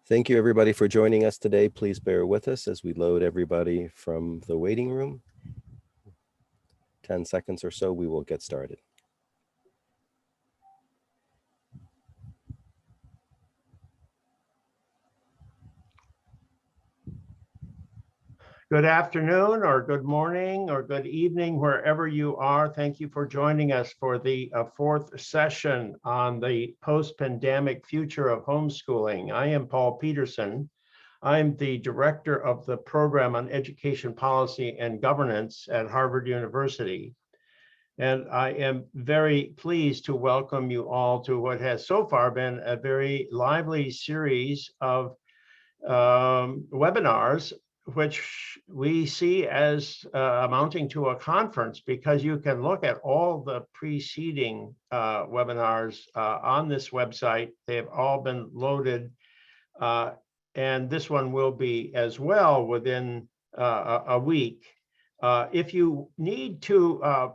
Thank you everybody for joining us today. Please bear with us as we load everybody from the waiting room. 10 seconds or so, we will get started. Good afternoon or good morning or good evening, wherever you are. Thank you for joining us for the fourth session on the post-pandemic future of homeschooling. I am Paul Peterson. I'm the director of the program on education policy and governance at Harvard University. And I am very pleased to welcome you all to what has so far been a very lively series of webinars, which we see as amounting to a conference, because you can look at all the preceding webinars on this website. They have all been loaded, and this one will be as well within a week. If you need to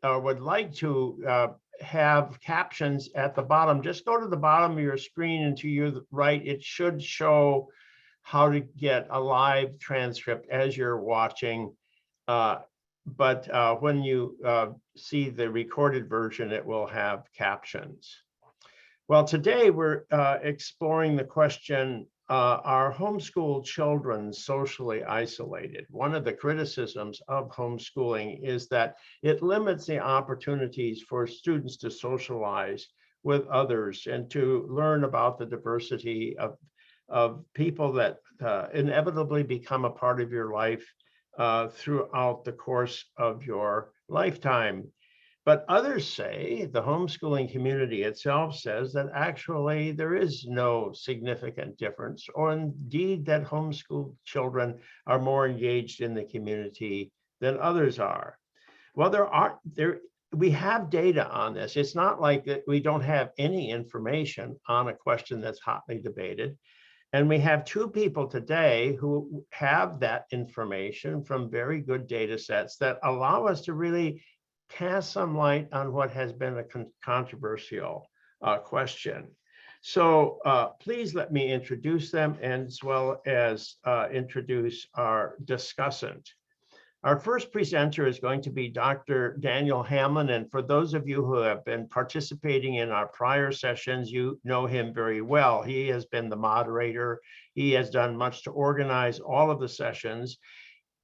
or would like to have captions at the bottom, just go to the bottom of your screen and to your right. It should show how to get a live transcript as you're watching. But when you see the recorded version, it will have captions. Well, today we're exploring the question, are homeschooled children socially isolated? One of the criticisms of homeschooling is that it limits the opportunities for students to socialize with others and to learn about the diversity of people that inevitably become a part of your life throughout the course of your lifetime. But others say, the homeschooling community itself says, that actually there is no significant difference, or indeed that homeschooled children are more engaged in the community than others are. Well, we have data on this. It's not like that we don't have any information on a question that's hotly debated. And we have two people today who have that information from very good data sets that allow us to really cast some light on what has been a controversial question. So please let me introduce them, as well as introduce our discussant. Our first presenter is going to be Dr. Daniel Hamlin. And for those of you who have been participating in our prior sessions, you know him very well. He has been the moderator. He has done much to organize all of the sessions.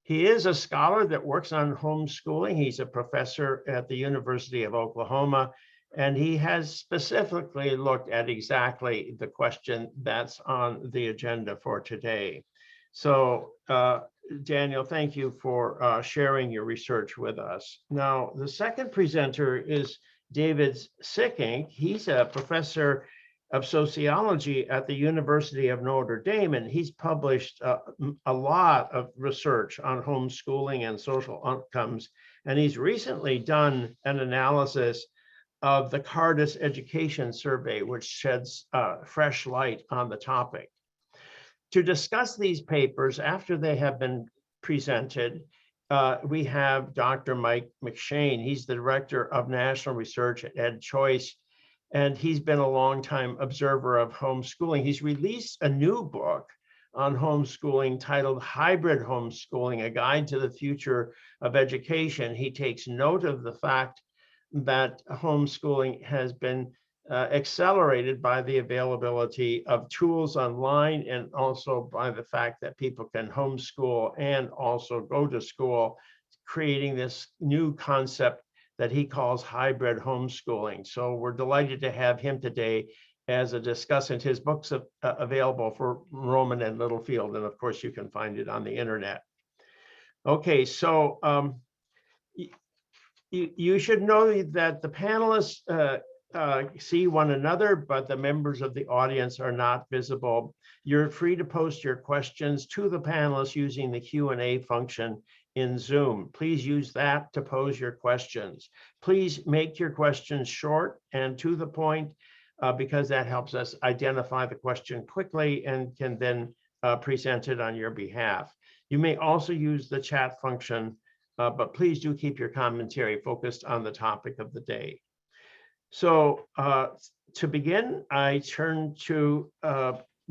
He is a scholar that works on homeschooling. He's a professor at the University of Oklahoma, and he has specifically looked at exactly the question that's on the agenda for today. So Daniel, thank you for sharing your research with us. Now, the second presenter is David Sikkink. He's a professor of sociology at the University of Notre Dame, and he's published a lot of research on homeschooling and social outcomes. And he's recently done an analysis of the Cardis Education Survey, which sheds fresh light on the topic. To discuss these papers after they have been presented, we have Dr. Mike McShane. He's the Director of National Research at EdChoice, and he's been a longtime observer of homeschooling. He's released a new book on homeschooling titled Hybrid Homeschooling, A Guide to the Future of Education. He takes note of the fact that homeschooling has been accelerated by the availability of tools online, and also by the fact that people can homeschool and also go to school, creating this new concept that he calls hybrid homeschooling. So we're delighted to have him today as a discussant. His book's available for Roman and Littlefield, and of course you can find it on the internet. Okay, so you should know that the panelists see one another, but the members of the audience are not visible. You're free to post your questions to the panelists using the Q&A function in Zoom. Please use that to pose your questions. Please make your questions short and to the point, because that helps us identify the question quickly and can then present it on your behalf. You may also use the chat function, but please do keep your commentary focused on the topic of the day. So to begin, I turn to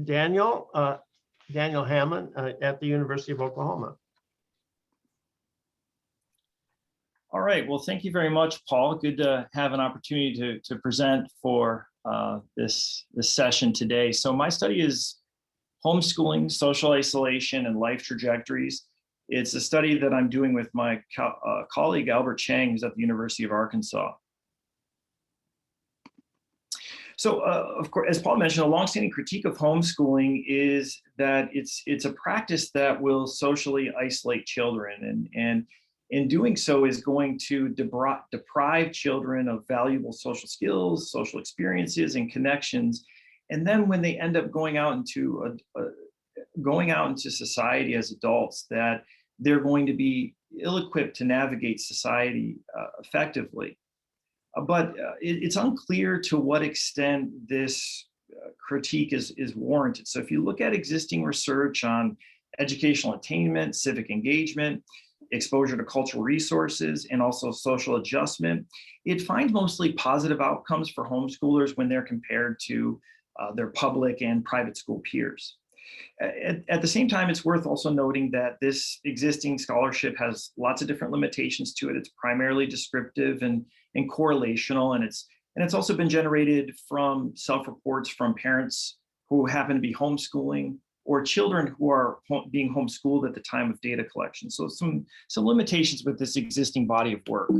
Daniel Hamlin at the University of Oklahoma. All right, well, thank you very much, Paul. Good to have an opportunity to present for this session today. So my study is homeschooling, social isolation, and life trajectories. It's a study that I'm doing with my colleague, Albert Chang, who's at the University of Arkansas. So, of course, as Paul mentioned, a longstanding critique of homeschooling is that it's a practice that will socially isolate children, and in doing so is going to deprive children of valuable social skills, social experiences, and connections. And then when they end up going out into society as adults, that they're going to be ill-equipped to navigate society effectively. But it's unclear to what extent this critique is warranted. So if you look at existing research on educational attainment, civic engagement, exposure to cultural resources, and also social adjustment, it finds mostly positive outcomes for homeschoolers when they're compared to their public and private school peers. At the same time, it's worth also noting that this existing scholarship has lots of different limitations to it. It's primarily descriptive and correlational, and it's also been generated from self-reports from parents who happen to be homeschooling or children who are being homeschooled at the time of data collection. So some limitations with this existing body of work.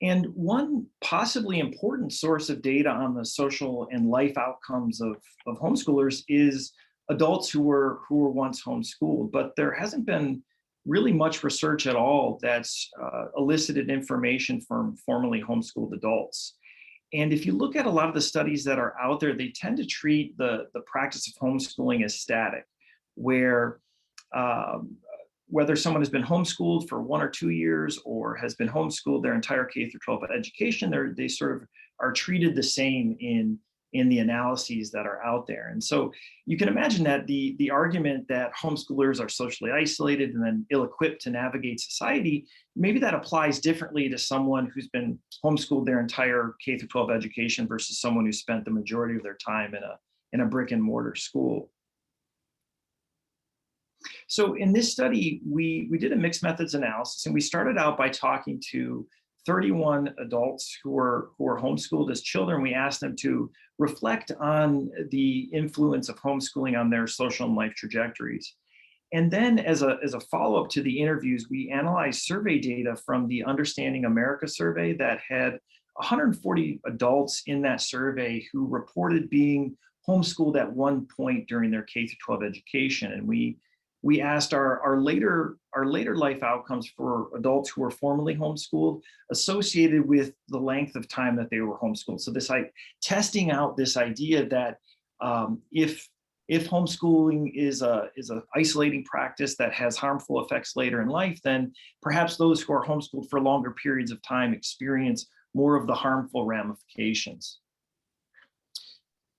And one possibly important source of data on the social and life outcomes of homeschoolers is adults who were once homeschooled, but there hasn't been really much research at all that's elicited information from formerly homeschooled adults. And if you look at a lot of the studies that are out there, they tend to treat the practice of homeschooling as static, where whether someone has been homeschooled for 1 or 2 years or has been homeschooled their entire K through 12 education, they sort of are treated the same in the analyses that are out there. And so you can imagine that the argument that homeschoolers are socially isolated and then ill-equipped to navigate society, maybe that applies differently to someone who's been homeschooled their entire K through 12 education versus someone who spent the majority of their time in a brick and mortar school. So in this study, we did a mixed methods analysis, and we started out by talking to 31 adults who were homeschooled as children. We asked them to reflect on the influence of homeschooling on their social and life trajectories. And then as a follow-up to the interviews, we analyzed survey data from the Understanding America survey that had 140 adults in that survey who reported being homeschooled at one point during their K through 12 education. And we asked our later life outcomes for adults who were formerly homeschooled associated with the length of time that they were homeschooled. So this testing out this idea that if homeschooling is a isolating practice that has harmful effects later in life, then perhaps those who are homeschooled for longer periods of time experience more of the harmful ramifications.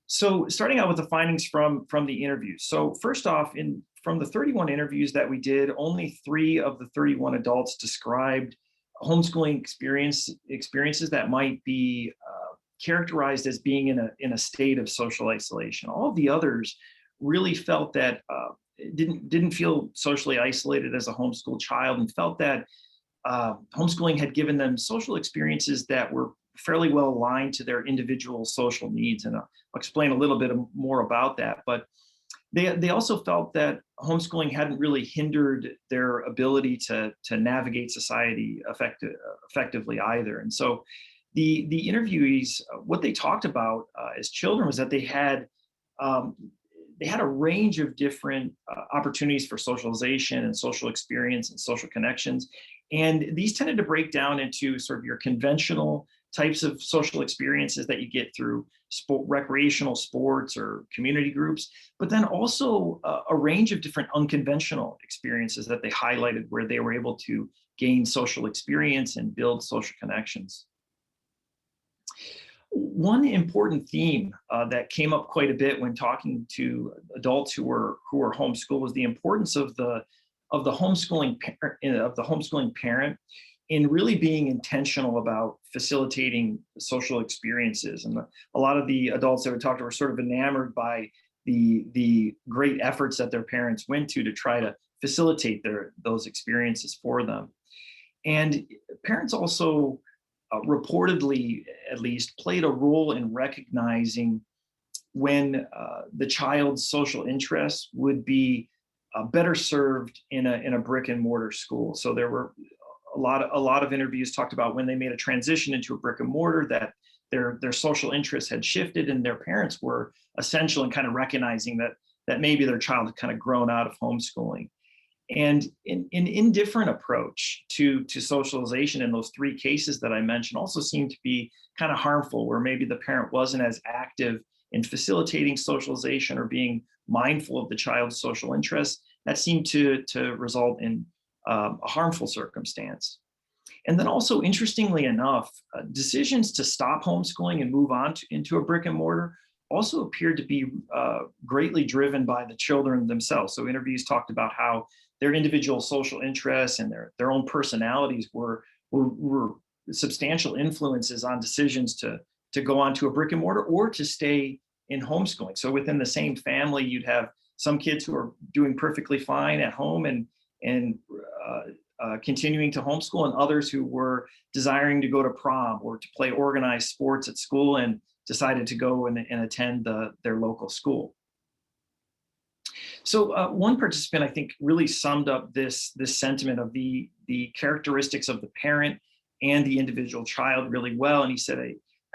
So starting out with the findings from the interviews. So first off, from the 31 interviews that we did, only 3 of the 31 adults described homeschooling experiences that might be characterized as being in a state of social isolation. All of the others really felt that didn't feel socially isolated as a homeschooled child, and felt that homeschooling had given them social experiences that were fairly well aligned to their individual social needs. And I'll explain a little bit more about that. But they also felt that homeschooling hadn't really hindered their ability to navigate society effectively either. And so the interviewees, what they talked about as children was that they had a range of different opportunities for socialization and social experience and social connections. And these tended to break down into sort of your conventional types of social experiences that you get through recreational sports or community groups, but then also a range of different unconventional experiences that they highlighted where they were able to gain social experience and build social connections. One important theme that came up quite a bit when talking to adults who were homeschooled was the importance of the homeschooling parent. in really being intentional about facilitating social experiences. And a lot of the adults that we talked to were sort of enamored by the great efforts that their parents went to try to facilitate those experiences for them. And parents also reportedly, at least, played a role in recognizing when the child's social interests would be better served in a brick and mortar school. So there were a lot of interviews talked about when they made a transition into a brick and mortar, that their social interests had shifted, and their parents were essential in kind of recognizing that maybe their child had kind of grown out of homeschooling. And an indifferent approach to socialization in those three cases that I mentioned also seemed to be kind of harmful, where maybe the parent wasn't as active in facilitating socialization or being mindful of the child's social interests. That seemed to result in a harmful circumstance. And then also, interestingly enough, decisions to stop homeschooling and move on into a brick and mortar also appeared to be greatly driven by the children themselves. So interviews talked about how their individual social interests and their own personalities were substantial influences on decisions to go on to a brick and mortar or to stay in homeschooling. So within the same family, you'd have some kids who are doing perfectly fine at home and continuing to homeschool, and others who were desiring to go to prom or to play organized sports at school and decided to go and attend their local school. So one participant, I think, really summed up this sentiment of the characteristics of the parent and the individual child really well. And he said,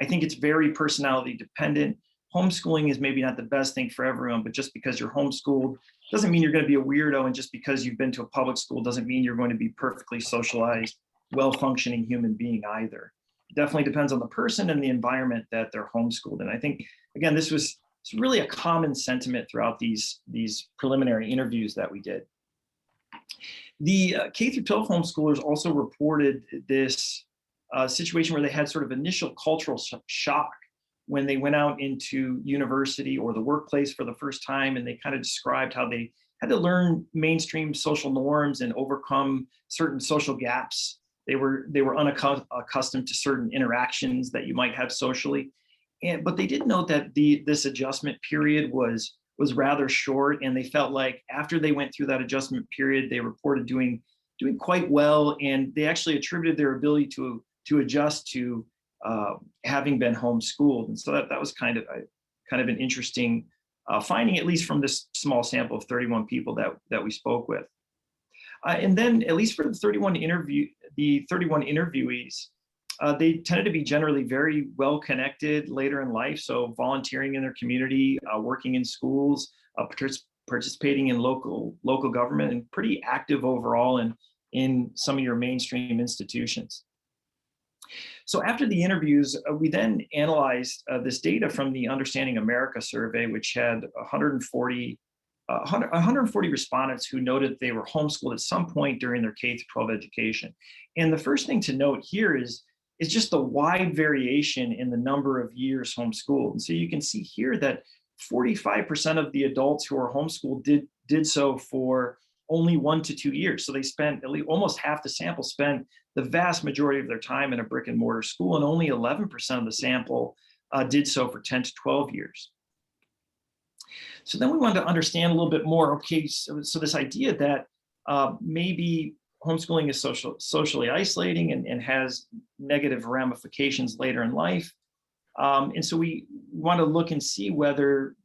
I think it's very personality dependent. Homeschooling is maybe not the best thing for everyone, but just because you're homeschooled doesn't mean you're going to be a weirdo. And just because you've been to a public school doesn't mean you're going to be perfectly socialized, well-functioning human being either. It definitely depends on the person and the environment that they're homeschooled. And I think, again, it's really a common sentiment throughout these preliminary interviews that we did. The K through 12 homeschoolers also reported this situation where they had sort of initial cultural shock when they went out into university or the workplace for the first time, and they kind of described how they had to learn mainstream social norms and overcome certain social gaps. They were unaccustomed to certain interactions that you might have socially. But they did note that this adjustment period was rather short, and they felt like after they went through that adjustment period, they reported doing quite well, and they actually attributed their ability to adjust to having been homeschooled. And so that was kind of an interesting finding, at least from this small sample of 31 people that we spoke with. And then, at least for the 31 interviewees, they tended to be generally very well connected later in life. So volunteering in their community, working in schools, participating in local government, and pretty active overall in some of your mainstream institutions. So after the interviews, we then analyzed this data from the Understanding America survey, which had 140 respondents who noted they were homeschooled at some point during their K-12 education. And the first thing to note here is just the wide variation in the number of years homeschooled. And so you can see here that 45% of the adults who are homeschooled did so for only 1 to 2 years. So they spent at least almost half the sample spent the vast majority of their time in a brick and mortar school, and only 11% of the sample did so for 10 to 12 years. So then we wanted to understand a little bit more. Okay, so this idea that maybe homeschooling is socially isolating and has negative ramifications later in life. And so we want to look and see whether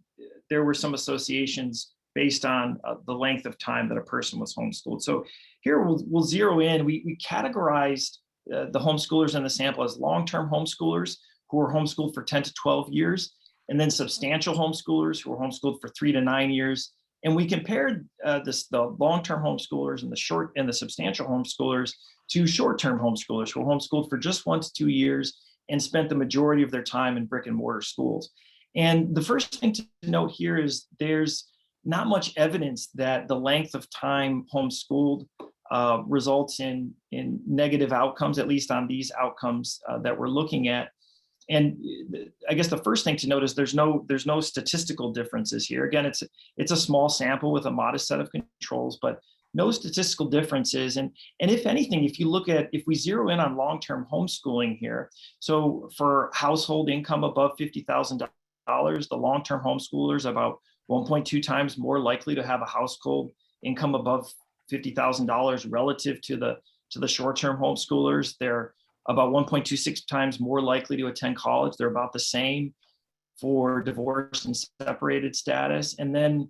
there were some associations based on the length of time that a person was homeschooled. So here we'll zero in. We categorized the homeschoolers in the sample as long-term homeschoolers who were homeschooled for 10 to 12 years, and then substantial homeschoolers who were homeschooled for 3 to 9 years. And we compared the long-term homeschoolers and the substantial homeschoolers to short-term homeschoolers who were homeschooled for just 1 to 2 years and spent the majority of their time in brick and mortar schools. And the first thing to note here is there's not much evidence that the length of time homeschooled results in negative outcomes, at least on these outcomes that we're looking at. And I guess the first thing to note is there's no statistical differences here. Again, it's a small sample with a modest set of controls, but no statistical differences. And if anything, if we zero in on long-term homeschooling here, so for household income above $50,000, the long-term homeschoolers about 1.2 times more likely to have a household income above $50,000 relative to the short-term homeschoolers. They're about 1.26 times more likely to attend college. They're about the same for divorced and separated status. And then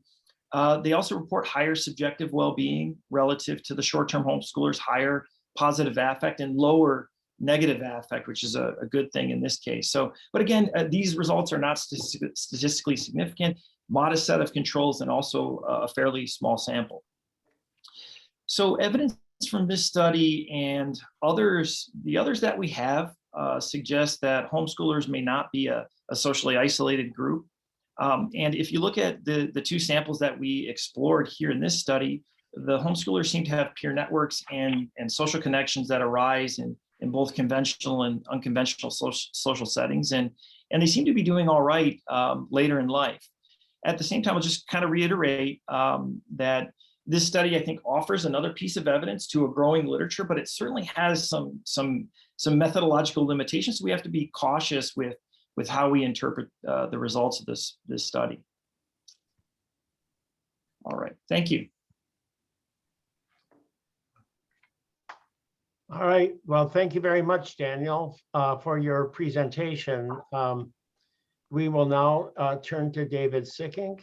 they also report higher subjective well-being relative to the short-term homeschoolers, higher positive affect and lower negative affect, which is a good thing in this case. So, but again, these results are not statistically significant, modest set of controls, and also a fairly small sample. So evidence from this study and the others that we have suggest that homeschoolers may not be a socially isolated group. And if you look at the two samples that we explored here in this study, the homeschoolers seem to have peer networks and social connections that arise in both conventional and unconventional social settings. And they seem to be doing all right later in life. At the same time, I'll just kind of reiterate that this study, I think, offers another piece of evidence to a growing literature, but it certainly has some methodological limitations. So we have to be cautious with how we interpret the results of this study. All right, thank you. All right, well, thank you very much, Daniel, for your presentation. We will now turn to David Sikkink.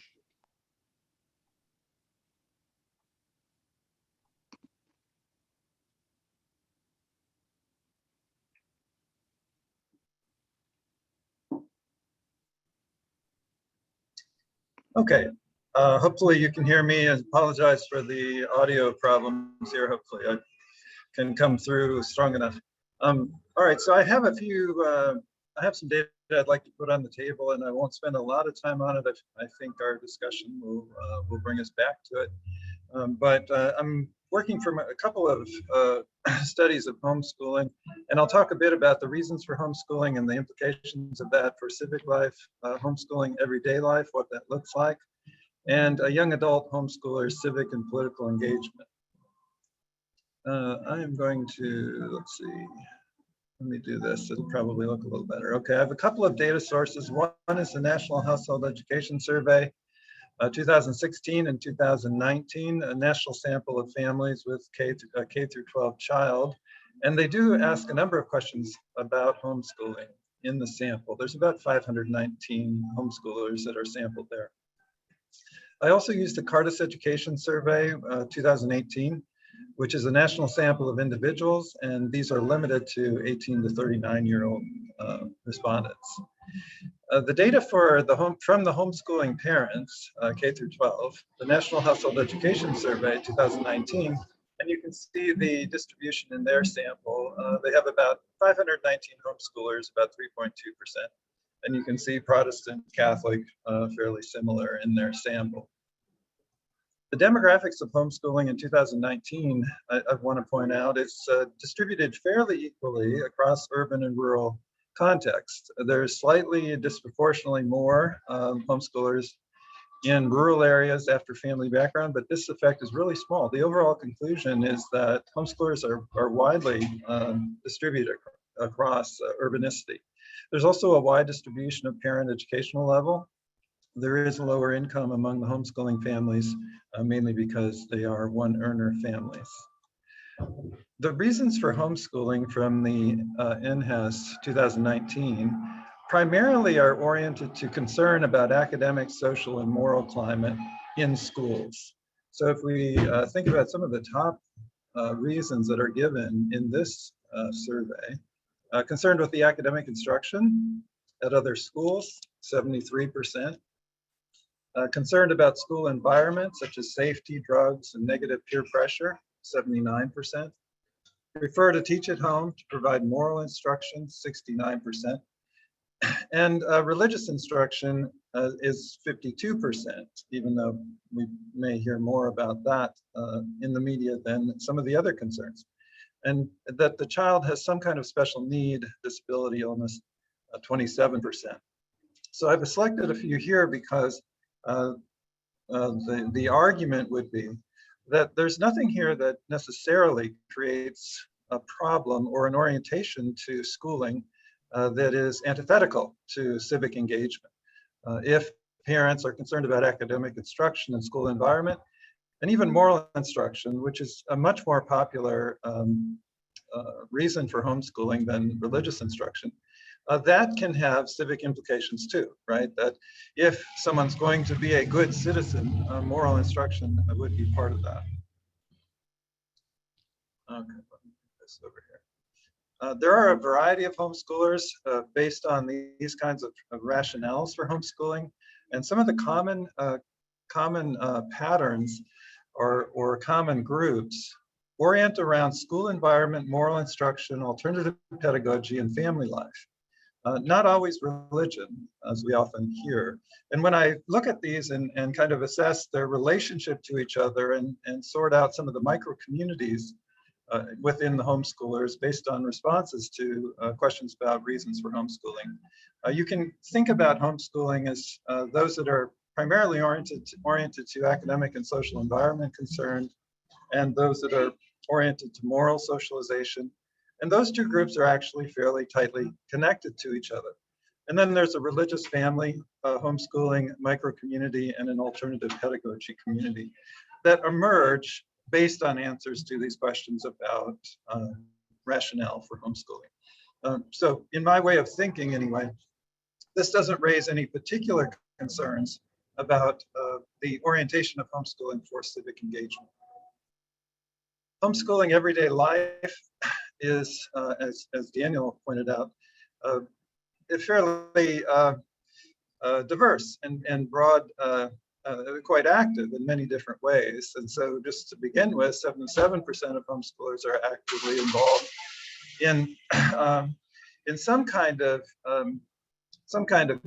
Okay, hopefully you can hear me. I apologize for the audio problems here. Hopefully I can come through strong enough. All right, so I have some data I'd like to put on the table, and I won't spend a lot of time on it. I think our discussion will bring us back to it. But I'm working from a couple of studies of homeschooling, and I'll talk a bit about the reasons for homeschooling and the implications of that for civic life, homeschooling everyday life, what that looks like, and a young adult homeschooler civic and political engagement. I am going to, let's see, let me do this. It'll probably look a little better. Okay, I have a couple of data sources. One is the National Household Education Survey, 2016 and 2019, a national sample of families with K through 12 child. And they do ask a number of questions about homeschooling in the sample. There's about 519 homeschoolers that are sampled there. I also used the Cardis Education Survey, 2018, which is a national sample of individuals, and these are limited to 18 to 39-year-old respondents. The data for from the homeschooling parents, K through 12, the National Household Education Survey 2019, and you can see the distribution in their sample. They have about 519 homeschoolers, about 3.2%, and you can see Protestant, Catholic, fairly similar in their sample. The demographics of homeschooling in 2019, I want to point out, is distributed fairly equally across urban and rural contexts. There's slightly disproportionately more homeschoolers in rural areas after family background, but this effect is really small. The overall conclusion is that homeschoolers are widely distributed across urbanicity. There's also a wide distribution of parent educational level. There is a lower income among the homeschooling families, mainly because they are one-earner families. The reasons for homeschooling from the NHAS 2019 primarily are oriented to concern about academic, social, and moral climate in schools. So if we think about some of the top reasons that are given in this survey, concerned with the academic instruction at other schools, 73%. Concerned about school environment, such as safety, drugs, and negative peer pressure, 79%. Prefer to teach at home to provide moral instruction, 69%. And religious instruction is 52%, even though we may hear more about that in the media than some of the other concerns. And that the child has some kind of special need, disability, illness, 27%. So I've selected a few here because the argument would be, that there's nothing here that necessarily creates a problem or an orientation to schooling that is antithetical to civic engagement. If parents are concerned about academic instruction and school environment, and even moral instruction, which is a much more popular reason for homeschooling than religious instruction, that can have civic implications too, right? That if someone's going to be a good citizen, moral instruction would be part of that. Okay, let me put this over here. There are a variety of homeschoolers based on these kinds of rationales for homeschooling, and some of the common patterns or common groups orient around school environment, moral instruction, alternative pedagogy, and family life. Not always religion, as we often hear. And when I look at these and kind of assess their relationship to each other and sort out some of the micro communities within the homeschoolers based on responses to questions about reasons for homeschooling, you can think about homeschooling as those that are primarily oriented to academic and social environment concerned, and those that are oriented to moral socialization. And those two groups are actually fairly tightly connected to each other. And then there's a religious family, homeschooling, micro-community, and an alternative pedagogy community that emerge based on answers to these questions about rationale for homeschooling. So in my way of thinking anyway, this doesn't raise any particular concerns about the orientation of homeschooling for civic engagement. Homeschooling everyday life is, as Daniel pointed out, fairly diverse and broad, quite active in many different ways. And so just to begin with, 77% of homeschoolers are actively involved in some kind of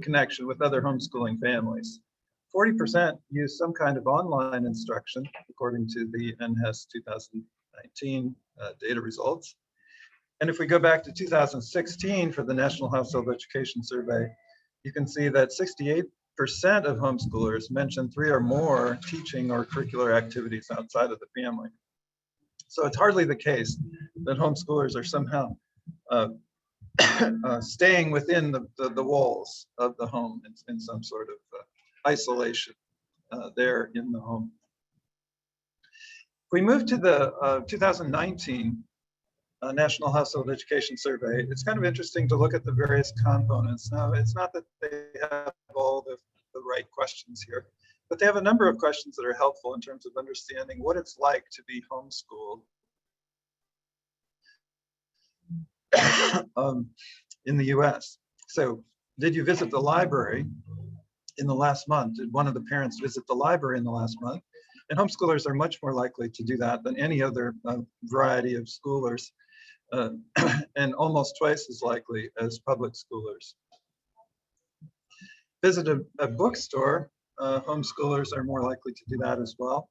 connection with other homeschooling families. 40% use some kind of online instruction, according to the NHES 2019 data results. And if we go back to 2016 for the National Household Education Survey, you can see that 68% of homeschoolers mentioned 3 or more teaching or curricular activities outside of the family. So it's hardly the case that homeschoolers are somehow staying within the walls of the home in some sort of isolation there in the home. If we move to the 2019 National Household Education Survey, it's kind of interesting to look at the various components. Now, it's not that they have all the right questions here, but they have a number of questions that are helpful in terms of understanding what it's like to be homeschooled in the US. So, did you visit the library in the last month? Did one of the parents visit the library in the last month? And homeschoolers are much more likely to do that than any other variety of schoolers, and almost twice as likely as public schoolers. Visit a bookstore, homeschoolers are more likely to do that as well.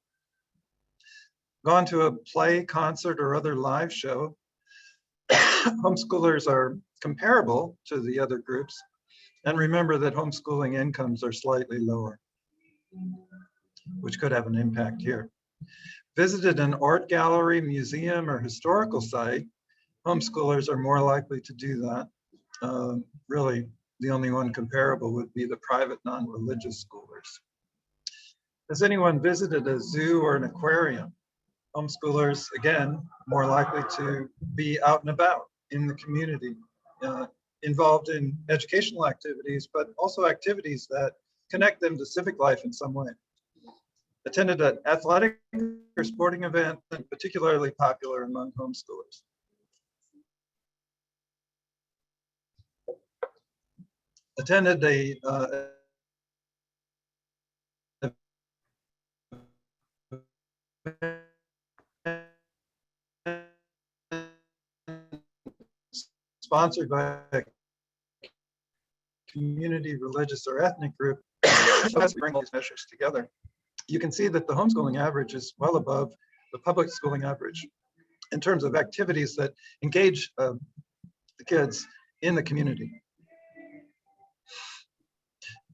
Gone to a play, concert, or other live show, homeschoolers are comparable to the other groups. And remember that homeschooling incomes are slightly lower, which could have an impact here. Visited an art gallery, museum, or historical site, homeschoolers are more likely to do that. Really, the only one comparable would be the private non-religious schoolers. Has anyone visited a zoo or an aquarium? Homeschoolers, again, more likely to be out and about in the community, involved in educational activities, but also activities that connect them to civic life in some way. Attended an athletic or sporting event, and particularly popular among homeschoolers. Attended a sponsored by a community, religious, or ethnic group. So as we bring all these measures together, you can see that the homeschooling average is well above the public schooling average in terms of activities that engage the kids in the community.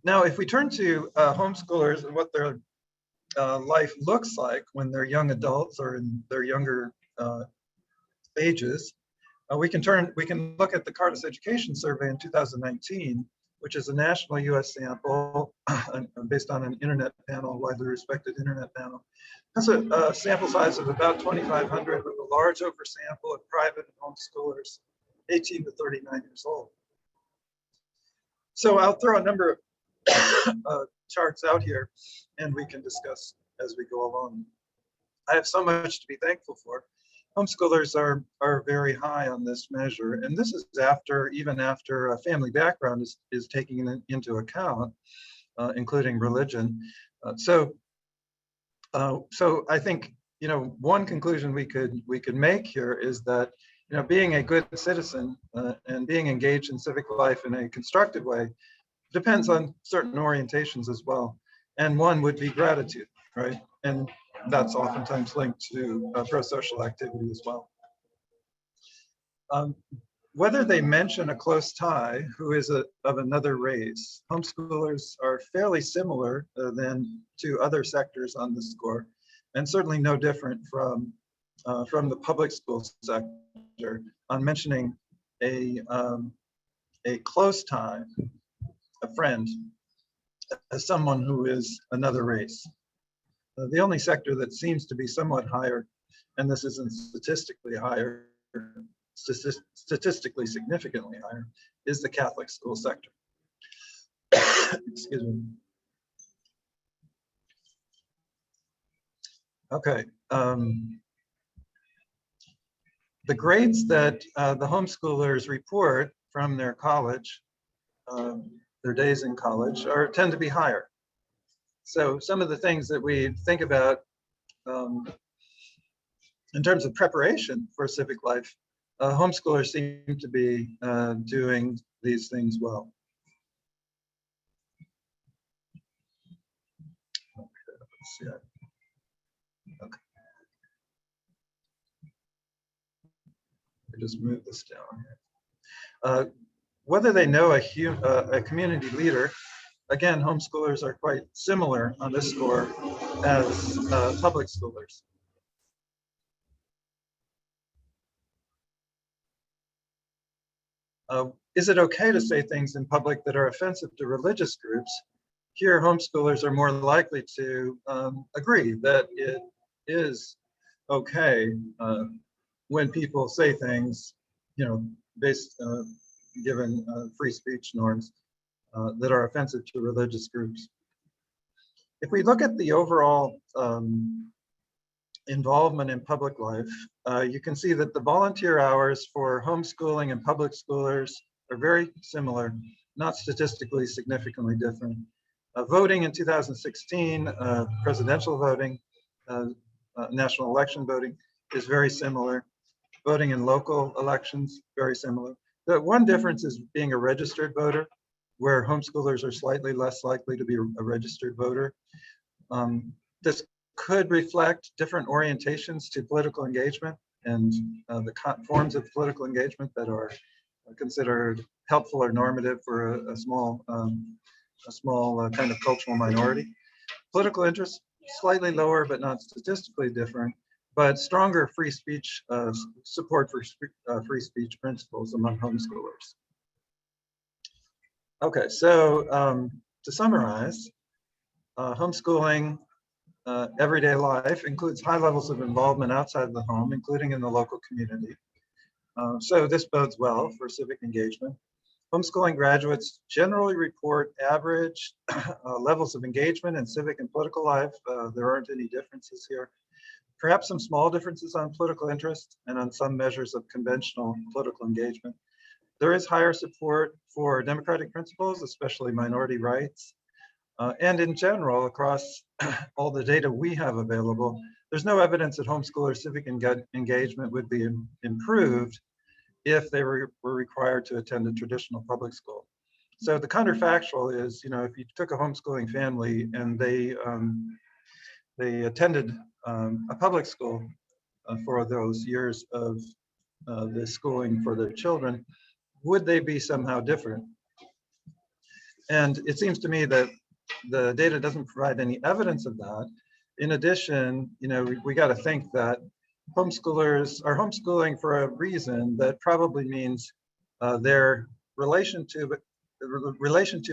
Now, if we turn to homeschoolers and what they're life looks like when they're young adults or in their younger ages, we can look at the Cardis Education Survey in 2019, which is a national US sample based on an internet panel, widely respected internet panel. That's a sample size of about 2,500 with a large oversample of private and homeschoolers 18 to 39 years old. So I'll throw a number of charts out here and we can discuss as we go along. I have so much to be thankful for. Homeschoolers are very high on this measure, and this is even after a family background is taken into account, including religion. So I think, you know, one conclusion we could make here is that, you know, being a good citizen and being engaged in civic life in a constructive way depends on certain orientations as well, and one would be gratitude, right? And that's oftentimes linked to pro-social activity as well. Whether they mention a close tie who is of another race, homeschoolers are fairly similar than to other sectors on the score, and certainly no different from the public school sector on mentioning a close tie, a friend, as someone who is another race. The only sector that seems to be somewhat higher, and this isn't statistically higher, statistically significantly higher, is the Catholic school sector. Excuse me. Okay. The grades that the homeschoolers report from their college, their days in college, tend to be higher. So some of the things that we think about in terms of preparation for civic life, homeschoolers seem to be doing these things well. Okay, let's see. Okay. I just move this down here. Whether they know a community leader, again, homeschoolers are quite similar on this score as public schoolers. Is it okay to say things in public that are offensive to religious groups? Here, homeschoolers are more likely to agree that it is okay when people say things, you know, given free speech norms that are offensive to religious groups. If we look at the overall involvement in public life, you can see that the volunteer hours for homeschooling and public schoolers are very similar, not statistically significantly different. Voting in 2016, presidential voting, national election voting is very similar. Voting in local elections, very similar. The one difference is being a registered voter, where homeschoolers are slightly less likely to be a registered voter. This could reflect different orientations to political engagement and the forms of political engagement that are considered helpful or normative for a small kind of cultural minority. Political interest, slightly lower, but not statistically different, but stronger free speech, support for free speech principles among homeschoolers. Okay, so to summarize, homeschooling everyday life includes high levels of involvement outside the home, including in the local community. So this bodes well for civic engagement. Homeschooling graduates generally report average levels of engagement in civic and political life. There aren't any differences here. Perhaps some small differences on political interest and on some measures of conventional political engagement. There is higher support for democratic principles, especially minority rights. And in general, across all the data we have available, there's no evidence that homeschooler civic engagement would be improved if they were required to attend a traditional public school. So the counterfactual is, you know, if you took a homeschooling family and they attended a public school for those years of the schooling for their children, would they be somehow different? And it seems to me that the data doesn't provide any evidence of that. in addition, we got to think that homeschoolers are homeschooling for a reason that probably means their relation to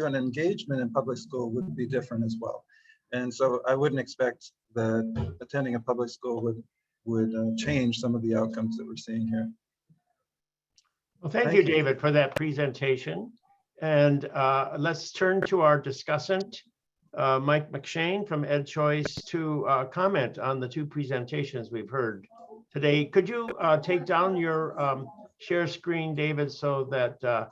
an engagement in public school would be different as well. And so I wouldn't expect that attending a public school would change some of the outcomes that we're seeing here. Well, thank you, David, for that presentation. And let's turn to our discussant, Mike McShane from EdChoice, to comment on the two presentations we've heard today. Could you take down your share screen, David, so that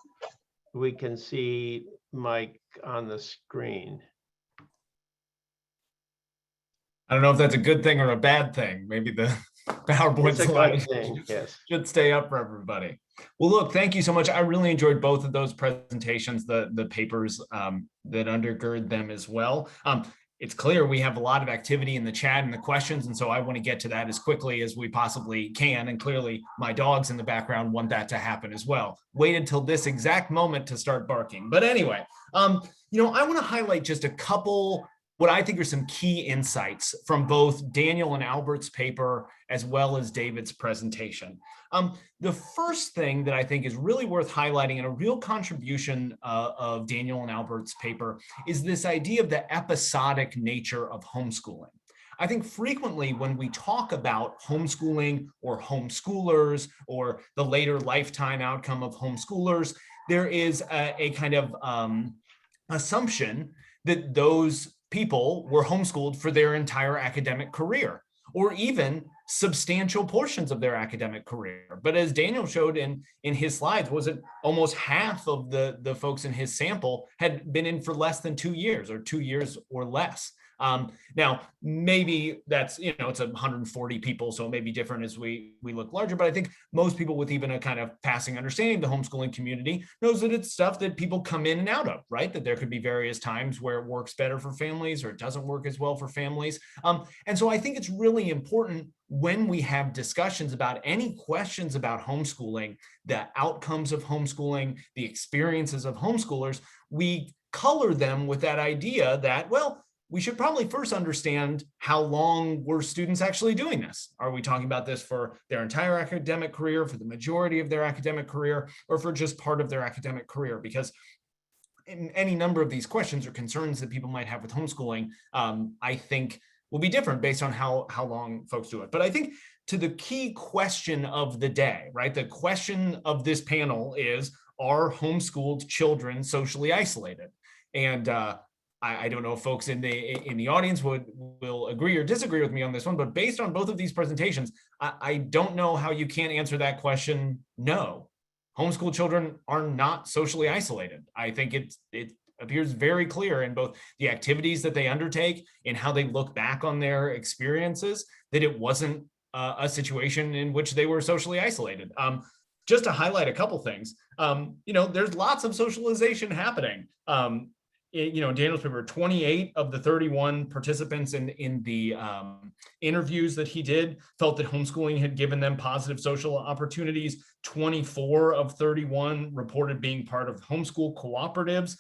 we can see Mike on the screen? I don't know if that's a good thing or a bad thing. Maybe the PowerPoint slide yes, should stay up for everybody. Well, look, thank you so much. I really enjoyed both of those presentations, the papers that undergird them as well. It's clear we have a lot of activity in the chat and the questions, and so I want to get to that as quickly as we possibly can. And clearly, my dogs in the background want that to happen as well. Wait until this exact moment to start barking. But anyway, I want to highlight just a couple what I think are some key insights from both Daniel and Albert's paper as well as David's presentation. The first thing that I think is really worth highlighting and a real contribution of Daniel and Albert's paper is this idea of the episodic nature of homeschooling. I think frequently when we talk about homeschooling or homeschoolers or the later lifetime outcome of homeschoolers, there is a kind of assumption that those people were homeschooled for their entire academic career, or even substantial portions of their academic career. But as Daniel showed in his slides, was it almost half of the folks in his sample had been in for less than 2 years or 2 years or less. Now, maybe that's, it's 140 people, so it may be different as we look larger, but I think most people with even a kind of passing understanding of the homeschooling community knows that it's stuff that people come in and out of, right? That there could be various times where it works better for families or it doesn't work as well for families. And so I think it's really important when we have discussions about any questions about homeschooling, the outcomes of homeschooling, the experiences of homeschoolers, we color them with that idea that, well, we should probably first understand how long were students actually doing this. Are we talking about this for their entire academic career, for the majority of their academic career, or for just part of their academic career? Because in any number of these questions or concerns that people might have with homeschooling, I think will be different based on how long folks do it. But I think to the key question of the day, right? The question of this panel is, are homeschooled children socially isolated? And I don't know if folks in the audience will agree or disagree with me on this one, but based on both of these presentations, I don't know how you can't answer that question. No, homeschool children are not socially isolated. I think it appears very clear in both the activities that they undertake and how they look back on their experiences that it wasn't a situation in which they were socially isolated. Just to highlight a couple things, there's lots of socialization happening. Daniel's paper, 28 of the 31 participants in the interviews that he did felt that homeschooling had given them positive social opportunities. 24 of 31 reported being part of homeschool cooperatives.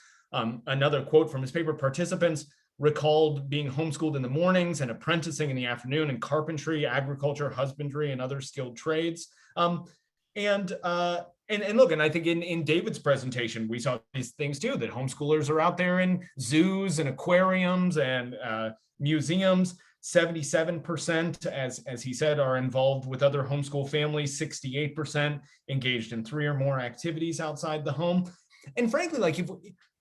Another quote from his paper, participants recalled being homeschooled in the mornings and apprenticing in the afternoon in carpentry, agriculture, husbandry, and other skilled trades. And look, and I think in David's presentation, we saw these things too, that homeschoolers are out there in zoos and aquariums and museums. 77%, as he said, are involved with other homeschool families, 68% engaged in 3 or more activities outside the home. And frankly, like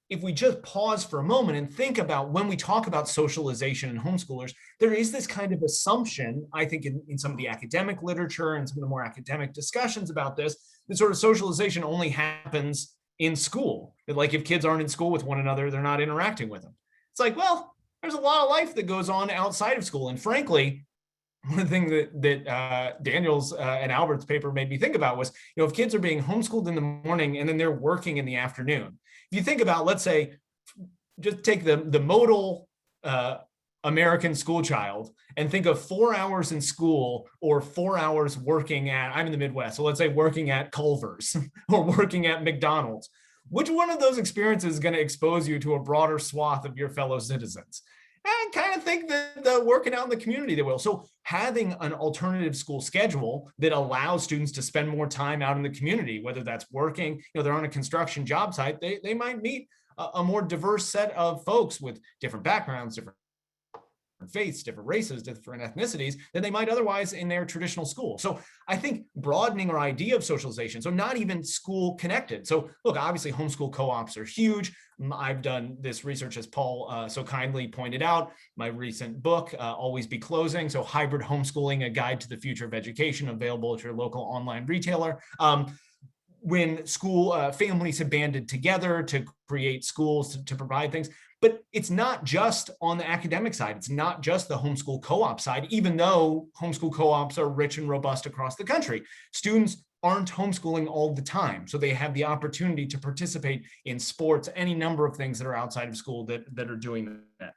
if we just pause for a moment and think about when we talk about socialization in homeschoolers, there is this kind of assumption, I think in some of the academic literature and some of the more academic discussions about this, that sort of socialization only happens in school. That like if kids aren't in school with one another, they're not interacting with them. It's like, well, there's a lot of life that goes on outside of school. And frankly, one thing that Daniel's and Albert's paper made me think about was, if kids are being homeschooled in the morning and then they're working in the afternoon, if you think about, let's say, just take the modal American school child and think of 4 hours in school or 4 hours working at, I'm in the Midwest, so let's say working at Culver's or working at McDonald's. Which one of those experiences is going to expose you to a broader swath of your fellow citizens? I kind of think that the working out in the community they will. So having an alternative school schedule that allows students to spend more time out in the community, whether that's working, they're on a construction job site, they might meet a more diverse set of folks with different backgrounds, different faiths, different races, different ethnicities than they might otherwise in their traditional school. So I think broadening our idea of socialization, so not even school connected. So look, obviously homeschool co-ops are huge. I've done this research, as Paul so kindly pointed out, my recent book, Always Be Closing. So hybrid homeschooling, a guide to the future of education, available at your local online retailer. When school families have banded together to create schools to provide things. But it's not just on the academic side. It's not just the homeschool co-op side, even though homeschool co-ops are rich and robust across the country. Students aren't homeschooling all the time. So they have the opportunity to participate in sports, any number of things that are outside of school that are doing that.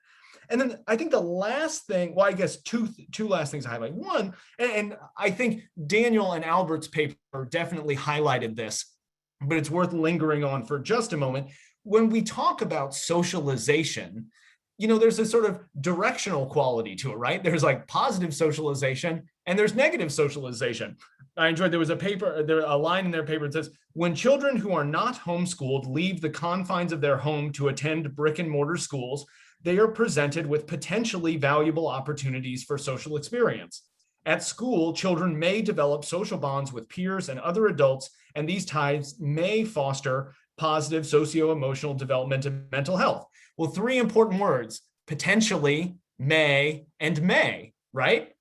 And then I think the last thing, well, I guess two last things I highlight. One, and I think Daniel and Albert's paper definitely highlighted this, but it's worth lingering on for just a moment. When we talk about socialization, there's a sort of directional quality to it, right? There's like positive socialization and there's negative socialization. I enjoyed, there was a line in their paper that says, when children who are not homeschooled leave the confines of their home to attend brick and mortar schools, they are presented with potentially valuable opportunities for social experience. At school, children may develop social bonds with peers and other adults, and these ties may foster positive socio-emotional development and mental health. Well, three important words: potentially, may, and may, right?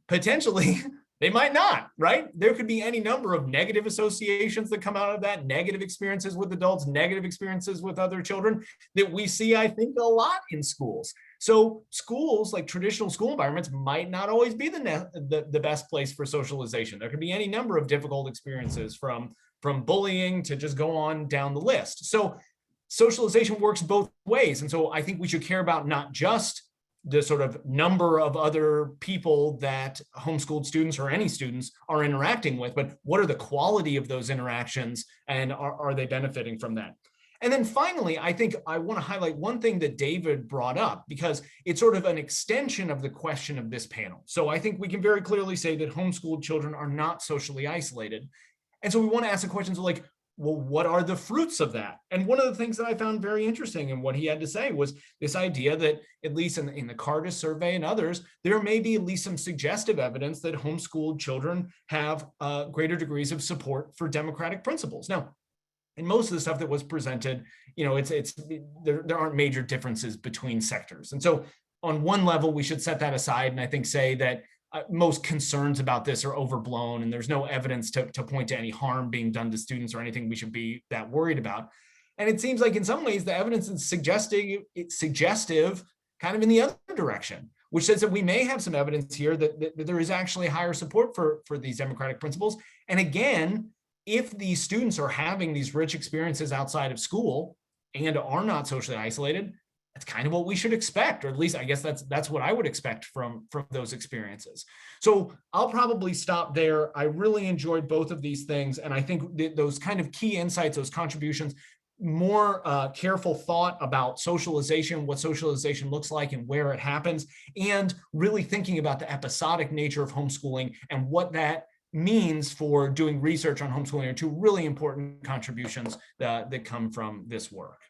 Potentially, they might not, right? There could be any number of negative associations that come out of that, negative experiences with adults, negative experiences with other children that we see, I think, a lot in schools. So schools, like traditional school environments, might not always be the best place for socialization. There could be any number of difficult experiences from bullying to just go on down the list. So socialization works both ways. And so I think we should care about not just the sort of number of other people that homeschooled students or any students are interacting with, but what are the quality of those interactions and are they benefiting from that? And then finally, I think I want to highlight one thing that David brought up, because it's sort of an extension of the question of this panel. So I think we can very clearly say that homeschooled children are not socially isolated. And so we want to ask the questions of like, well, what are the fruits of that? And one of the things that I found very interesting in what he had to say was this idea that, at least in the Cardis survey and others, there may be at least some suggestive evidence that homeschooled children have greater degrees of support for democratic principles. Now, in most of the stuff that was presented, there aren't major differences between sectors. And so on one level, we should set that aside and I think say that most concerns about this are overblown and there's no evidence to point to any harm being done to students or anything we should be that worried about. And it seems like in some ways the evidence is suggestive kind of in the other direction, which says that we may have some evidence here that there is actually higher support for these democratic principles. And again, if these students are having these rich experiences outside of school and are not socially isolated, that's kind of what we should expect, or at least I guess that's what I would expect from those experiences. So I'll probably stop there. I really enjoyed both of these things. And I think those kind of key insights, those contributions, more careful thought about socialization, what socialization looks like and where it happens, and really thinking about the episodic nature of homeschooling and what that means for doing research on homeschooling are two really important contributions that come from this work.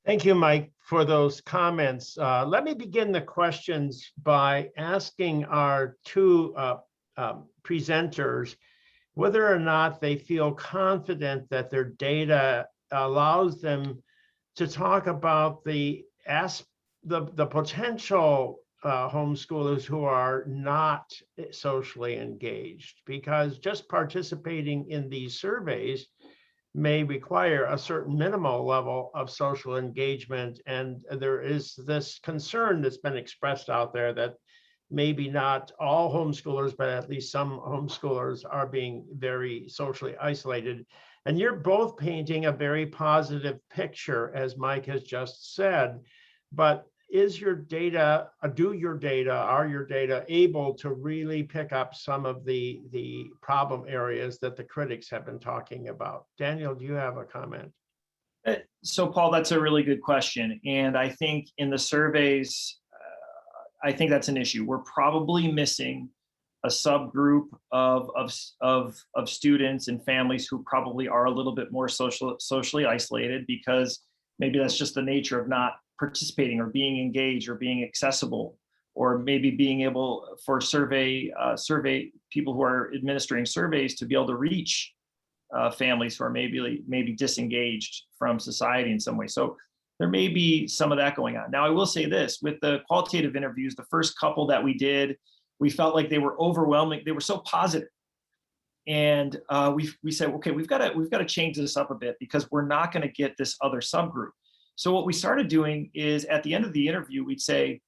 Thank you, Mike, for those comments. Let me begin the questions by asking our two presenters whether or not they feel confident that their data allows them to talk about the potential homeschoolers who are not socially engaged, because just participating in these surveys may require a certain minimal level of social engagement. And there is this concern that's been expressed out there that maybe not all homeschoolers, but at least some homeschoolers are being very socially isolated. And you're both painting a very positive picture, as Mike has just said, but is your data, are your data able to really pick up some of the problem areas that the critics have been talking about? Daniel, do you have a comment? So Paul, that's a really good question. And I think in the surveys, I think that's an issue. We're probably missing a subgroup of students and families who probably are a little bit more socially isolated, because maybe that's just the nature of not participating or being engaged or being accessible, or maybe being able for survey people who are administering surveys to be able to reach families who are maybe disengaged from society in some way. So there may be some of that going on. Now, I will say this, with the qualitative interviews, the first couple that we did, we felt like they were overwhelming. They were so positive. And we said, okay, we've got to change this up a bit, because we're not going to get this other subgroup. So what we started doing is, at the end of the interview, we'd say,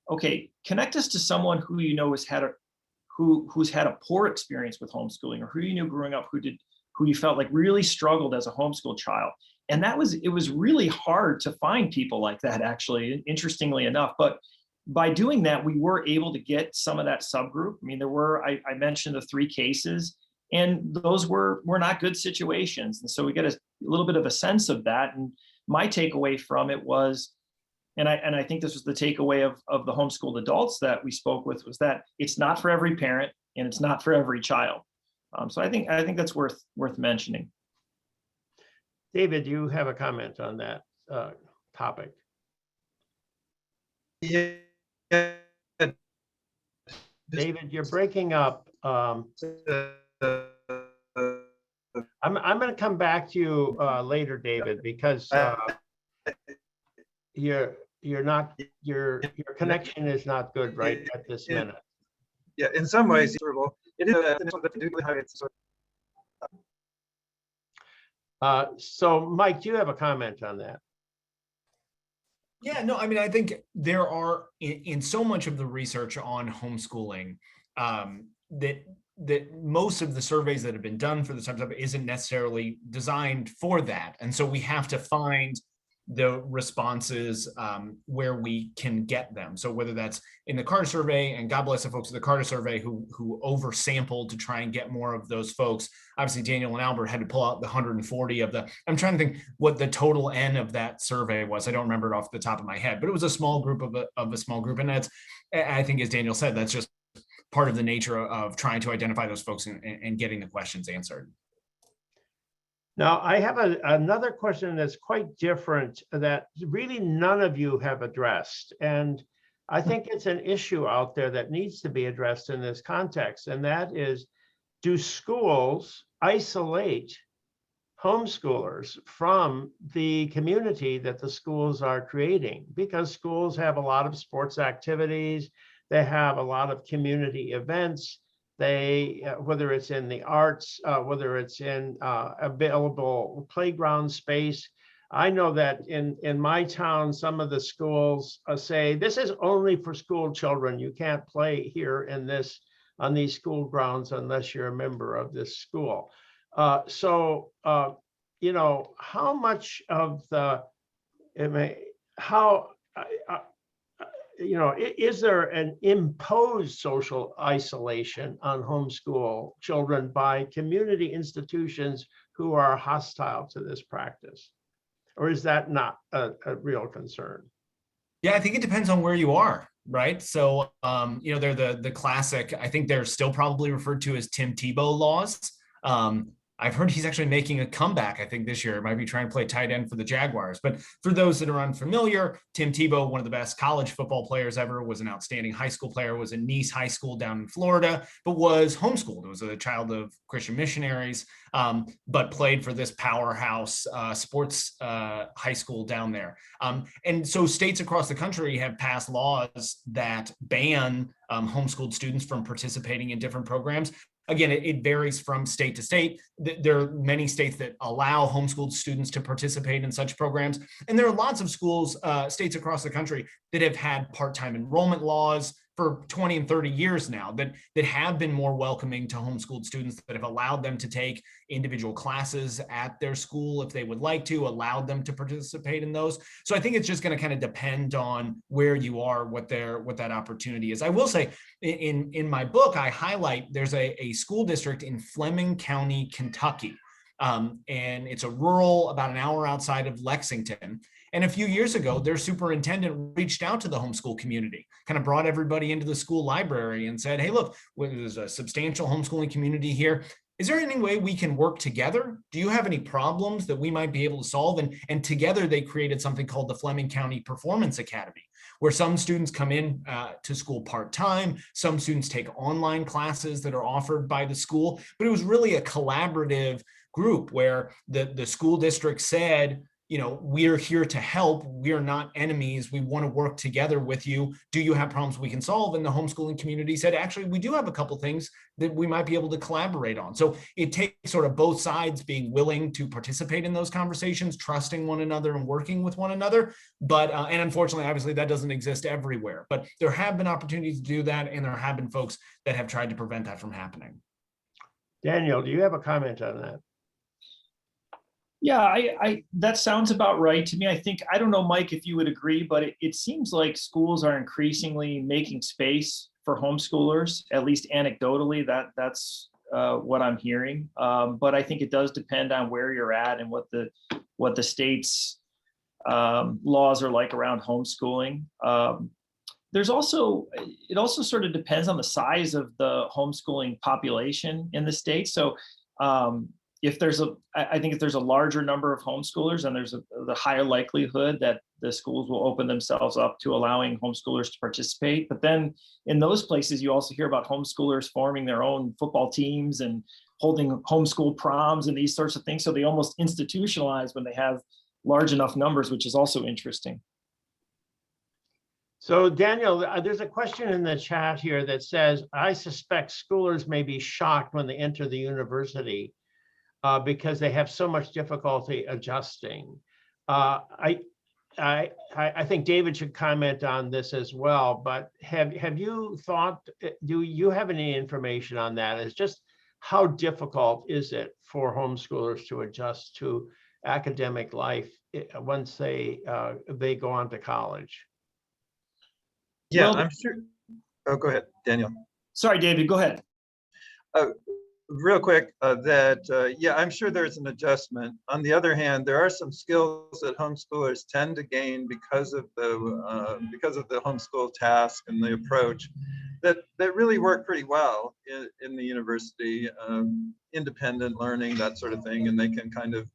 okay, connect us to someone who you know who's had a poor experience with homeschooling, or who you knew growing up who you felt like really struggled as a homeschool child. And it was really hard to find people like that, actually, interestingly enough. But by doing that, we were able to get some of that subgroup. I mean, I mentioned the 3 cases, and those were not good situations. And so we get a little bit of a sense of that. And my takeaway from it was, and I think this was the takeaway of the homeschooled adults that we spoke with, was that it's not for every parent and it's not for every child. So I think that's worth mentioning. David, you have a comment on that topic? Yeah. David, you're breaking up. I'm going to come back to you later, David, because your connection is not good right at this minute. Yeah, in some ways, it is. So, Mike, do you have a comment on that? Yeah, no, I mean, I think there are in so much of the research on homeschooling that most of the surveys that have been done for this type of stuff isn't necessarily designed for that. And so we have to find the responses where we can get them. So whether that's in the Carter survey, and God bless the folks of the Carter survey who oversampled to try and get more of those folks. Obviously, Daniel and Albert had to pull out the 140 of the, I'm trying to think what the total N of that survey was. I don't remember it off the top of my head, but it was a small group of a small group. And that's, I think, as Daniel said, that's just part of the nature of trying to identify those folks and getting the questions answered. Now, I have another question that's quite different that really none of you have addressed. And I think it's an issue out there that needs to be addressed in this context. And that is, do schools isolate homeschoolers from the community that the schools are creating? Because schools have a lot of sports activities, they have a lot of community events. They, whether it's in the arts, whether it's in available playground space. I know that in my town, some of the schools say, this is only for school children. You can't play here on these school grounds unless you're a member of this school. You know, how much of the, you know, is there an imposed social isolation on homeschool children by community institutions who are hostile to this practice? Or is that not a real concern? Yeah, I think it depends on where you are, right? So, you know, they're the classic, I think they're still probably referred to as Tim Tebow laws. I've heard he's actually making a comeback, I think, this year. Might be trying to play tight end for the Jaguars. But for those that are unfamiliar, Tim Tebow, one of the best college football players ever, was an outstanding high school player, was in Nice High School down in Florida, but was homeschooled. Was a child of Christian missionaries, but played for this powerhouse sports high school down there. And so states across the country have passed laws that ban homeschooled students from participating in different programs. Again, it varies from state to state. There are many states that allow homeschooled students to participate in such programs. And there are lots of schools, states across the country that have had part-time enrollment laws for 20 and 30 years now that have been more welcoming to homeschooled students, that have allowed them to take individual classes at their school if they would like to, allowed them to participate in those. So I think it's just going to kind of depend on where you are, what that opportunity is. I will say in my book, I highlight there's a school district in Fleming County, Kentucky, And it's a rural, about an hour outside of Lexington. And a few years ago, their superintendent reached out to the homeschool community, kind of brought everybody into the school library and said, hey, look, there's a substantial homeschooling community here. Is there any way we can work together? Do you have any problems that we might be able to solve? And together they created something called the Fleming County Performance Academy, where some students come in to school part-time, some students take online classes that are offered by the school, but it was really a collaborative group where the school district said, you know, we're here to help. We're not enemies. We want to work together with you. Do you have problems we can solve? And the homeschooling community said, actually, we do have a couple things that we might be able to collaborate on. So it takes sort of both sides being willing to participate in those conversations, trusting one another and working with one another. But, and unfortunately, obviously, that doesn't exist everywhere. But there have been opportunities to do that. And there have been folks that have tried to prevent that from happening. Daniel, do you have a comment on that? Yeah, I that sounds about right to me. I think, I don't know, Mike, if you would agree, but it seems like schools are increasingly making space for homeschoolers, at least anecdotally. That's what I'm hearing. But I think it does depend on where you're at and what the state's laws are like around homeschooling. It also sort of depends on the size of the homeschooling population in the state. So I think if there's a larger number of homeschoolers, then there's the higher likelihood that the schools will open themselves up to allowing homeschoolers to participate. But then in those places, you also hear about homeschoolers forming their own football teams and holding homeschool proms and these sorts of things. So they almost institutionalize when they have large enough numbers, which is also interesting. So Daniel, there's a question in the chat here that says, I suspect schoolers may be shocked when they enter the university because they have so much difficulty adjusting. I think David should comment on this as well, but have you thought, do you have any information on that? It's just how difficult is it for homeschoolers to adjust to academic life once they go on to college? Yeah, Well, I'm sure. Oh, go ahead, Daniel. Sorry, David, go ahead. Real quick, yeah, I'm sure there's an adjustment. On the other hand, there are some skills that homeschoolers tend to gain because of the homeschool task and the approach that really work pretty well in the university, independent learning, that sort of thing, and they can kind of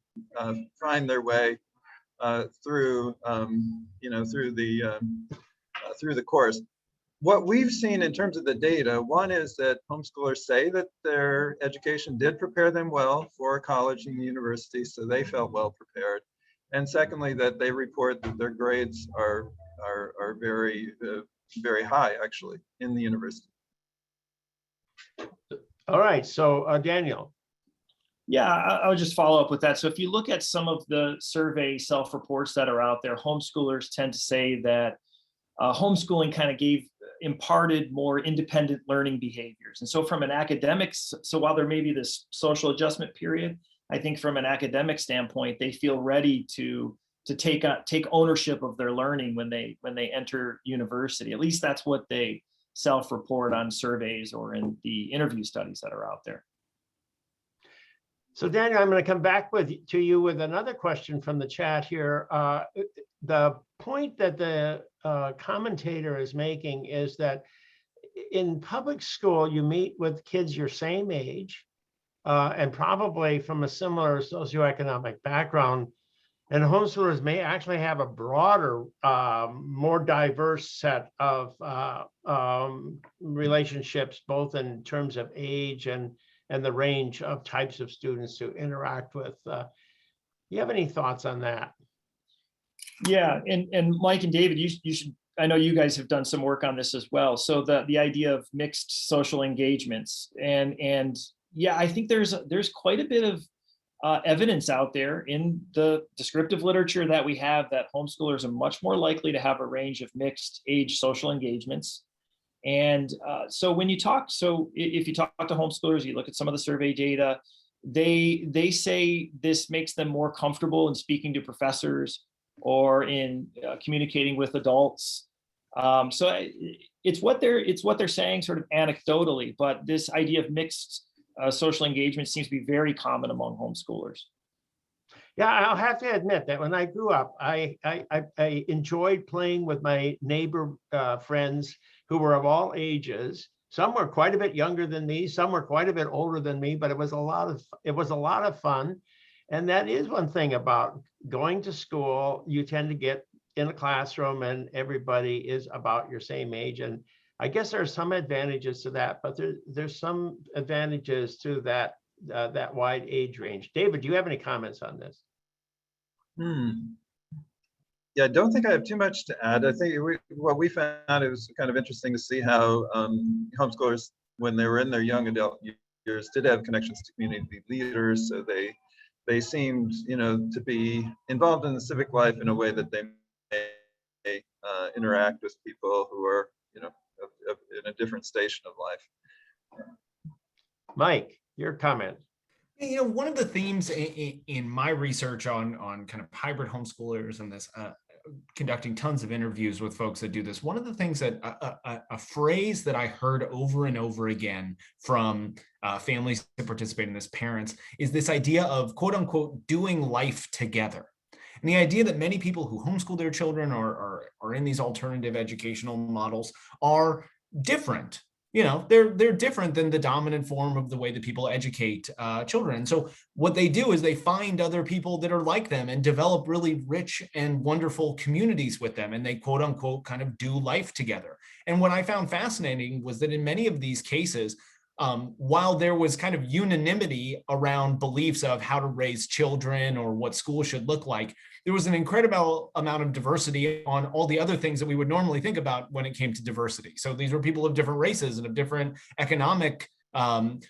find their way through the course. What we've seen in terms of the data, one is that homeschoolers say that their education did prepare them well for college and university, so they felt well prepared. And secondly, that they report that their grades are very, very high, actually, in the university. All right, so Daniel. Yeah, I'll just follow up with that. So if you look at some of the survey self-reports that are out there, homeschoolers tend to say that homeschooling kind of imparted more independent learning behaviors. And so from an academic, so while there may be this social adjustment period, I think from an academic standpoint, they feel ready to take ownership of their learning when they enter university. At least that's what they self-report on surveys or in the interview studies that are out there. So Daniel, I'm going to come back to you with another question from the chat here. The point that the commentator is making is that in public school, you meet with kids your same age and probably from a similar socioeconomic background. And homeschoolers may actually have a broader, more diverse set of relationships, both in terms of age and the range of types of students to interact with. You have any thoughts on that? Yeah, and Mike and David, you should, I know you guys have done some work on this as well. So the idea of mixed social engagements and yeah, I think there's quite a bit of evidence out there in the descriptive literature that we have that homeschoolers are much more likely to have a range of mixed age social engagements. And so when you talk, if you talk to homeschoolers, you look at some of the survey data, they say this makes them more comfortable in speaking to professors or in communicating with adults. So it's what they're saying sort of anecdotally, but this idea of mixed social engagement seems to be very common among homeschoolers. Yeah, I'll have to admit that when I grew up, I enjoyed playing with my neighbor friends who were of all ages. Some were quite a bit younger than me, some were quite a bit older than me, but it was a lot of fun. And that is one thing about going to school. You tend to get in a classroom and everybody is about your same age. And I guess there's some advantages to that, but there's some advantages to that that wide age range. David, do you have any comments on this? Yeah, I don't think I have too much to add. I think what we found, it was kind of interesting to see how homeschoolers, when they were in their young adult years, did have connections to community leaders. So they seemed, to be involved in the civic life in a way that they may interact with people who are, in a different station of life. Mike, your comment. One of the themes in my research on kind of hybrid homeschoolers and this, conducting tons of interviews with folks that do this, one of the things that a phrase that I heard over and over again from families that participate in this, parents, is this idea of quote unquote doing life together. And the idea that many people who homeschool their children or are in these alternative educational models are different. They're different than the dominant form of the way that people educate children. And so what they do is they find other people that are like them and develop really rich and wonderful communities with them. And they quote unquote kind of do life together. And what I found fascinating was that in many of these cases, while there was kind of unanimity around beliefs of how to raise children or what school should look like, there was an incredible amount of diversity on all the other things that we would normally think about when it came to diversity. So these were people of different races and of different economic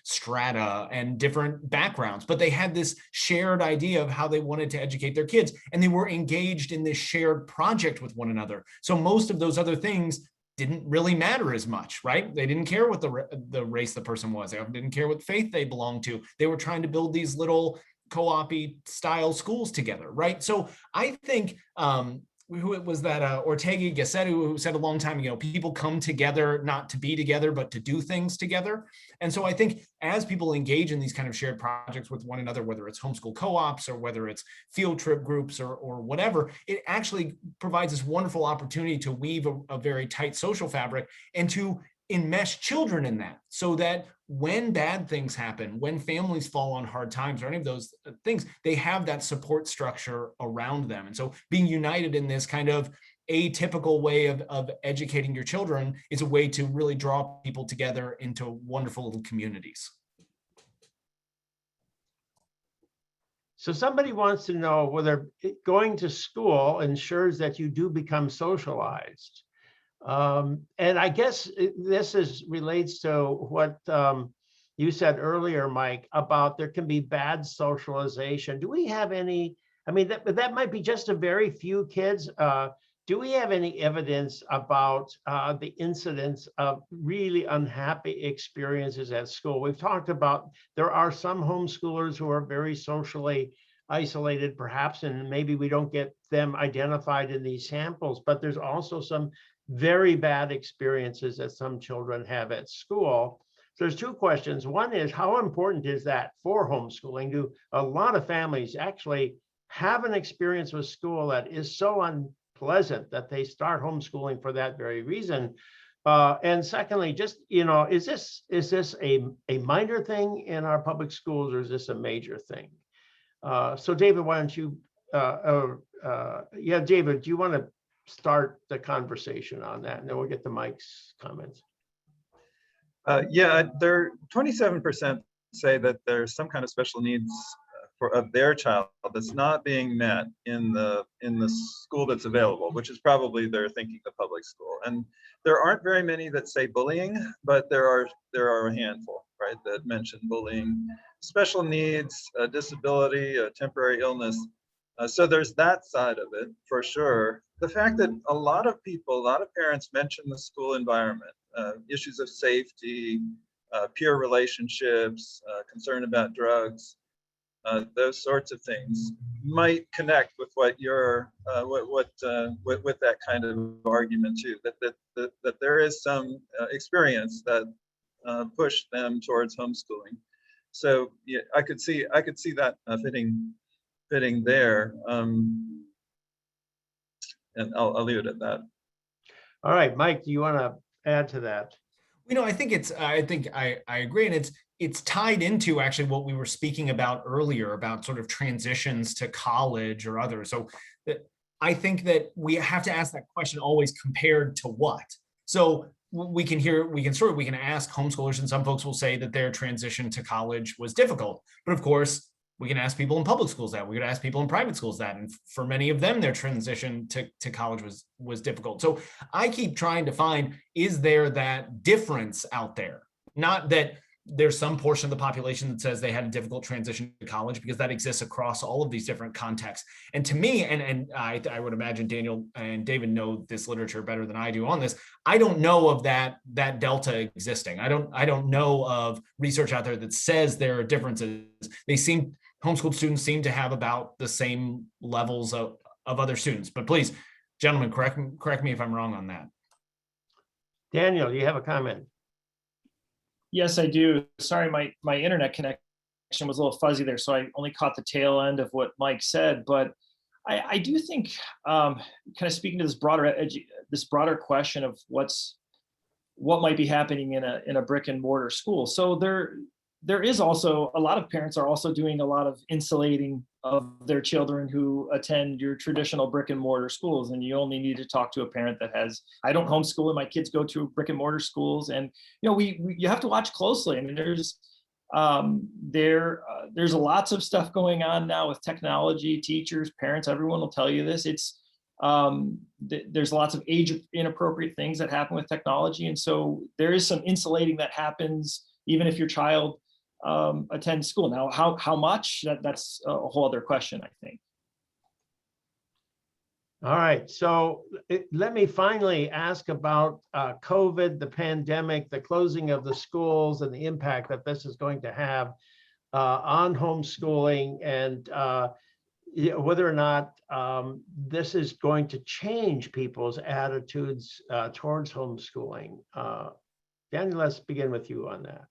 strata and different backgrounds, but they had this shared idea of how they wanted to educate their kids, and they were engaged in this shared project with one another. So most of those other things didn't really matter as much, right? They didn't care what the race the person was. They didn't care what faith they belonged to. They were trying to build these little co-op-y style schools together, right? So I think, who it was that Ortega Gasset who said a long time ago, people come together not to be together, but to do things together. And so I think as people engage in these kind of shared projects with one another, whether it's homeschool co-ops or whether it's field trip groups or whatever, it actually provides this wonderful opportunity to weave a very tight social fabric and to enmesh children in that, so that when bad things happen, when families fall on hard times or any of those things, they have that support structure around them. And so being united in this kind of atypical way of educating your children is a way to really draw people together into wonderful little communities. So somebody wants to know whether going to school ensures that you do become socialized. And I guess this relates to what you said earlier, Mike, about there can be bad socialization. Do we have any, I mean, that might be just a very few kids. Do we have any evidence about the incidence of really unhappy experiences at school? We've talked about, there are some homeschoolers who are very socially isolated, perhaps, and maybe we don't get them identified in these samples, but there's also some very bad experiences that some children have at school. So there's two questions. One is, how important is that for homeschooling? Do a lot of families actually have an experience with school that is so unpleasant that they start homeschooling for that very reason? And secondly, just, is this a minor thing in our public schools, or is this a major thing? So David, why don't you, David, do you want to start the conversation on that, and then we'll get to Mike's comments. Yeah, 27% say that there's some kind of special needs of their child that's not being met in the school that's available, which is probably they're thinking the public school. And there aren't very many that say bullying, but there are a handful, right, that mention bullying, special needs, disability, temporary illness. So there's that side of it for sure. The fact that a lot of parents mention the school environment, issues of safety, peer relationships, concern about drugs, those sorts of things might connect with what you're, with that kind of argument too. That there is some experience that pushed them towards homeschooling. So yeah, I could see that fitting there. And I'll leave it at that. All right, Mike, do you want to add to that? You know, I think I agree. And it's tied into actually what we were speaking about earlier about sort of transitions to college or others. So I think that we have to ask that question always compared to what. So we can ask homeschoolers, and some folks will say that their transition to college was difficult. But of course, we can ask people in public schools that. We could ask people in private schools that. And for many of them, their transition to college was difficult. So I keep trying to find, is there that difference out there? Not that there's some portion of the population that says they had a difficult transition to college, because that exists across all of these different contexts. And to me, and I would imagine Daniel and David know this literature better than I do on this, I don't know of that delta existing. I don't know of research out there that says there are differences. Homeschooled students seem to have about the same levels of other students. But please, gentlemen, correct me if I'm wrong on that. Daniel, do you have a comment? Yes, I do. Sorry, my internet connection was a little fuzzy there, so I only caught the tail end of what Mike said. But I do think, kind of speaking to this broader question of what might be happening in a brick and mortar school. So there is also a lot of parents are also doing a lot of insulating of their children who attend your traditional brick and mortar schools. And you only need to talk to a parent that has, I don't homeschool and my kids go to brick and mortar schools. And, you know, you have to watch closely. I mean, there's lots of stuff going on now with technology, teachers, parents, everyone will tell you this. There's lots of age inappropriate things that happen with technology. And so there is some insulating that happens, even if your child attend school. Now, how much, that's a whole other question, I think. All right, so let me finally ask about COVID, the pandemic, the closing of the schools, and the impact that this is going to have on homeschooling, and whether or not this is going to change people's attitudes towards homeschooling. Daniel, let's begin with you on that.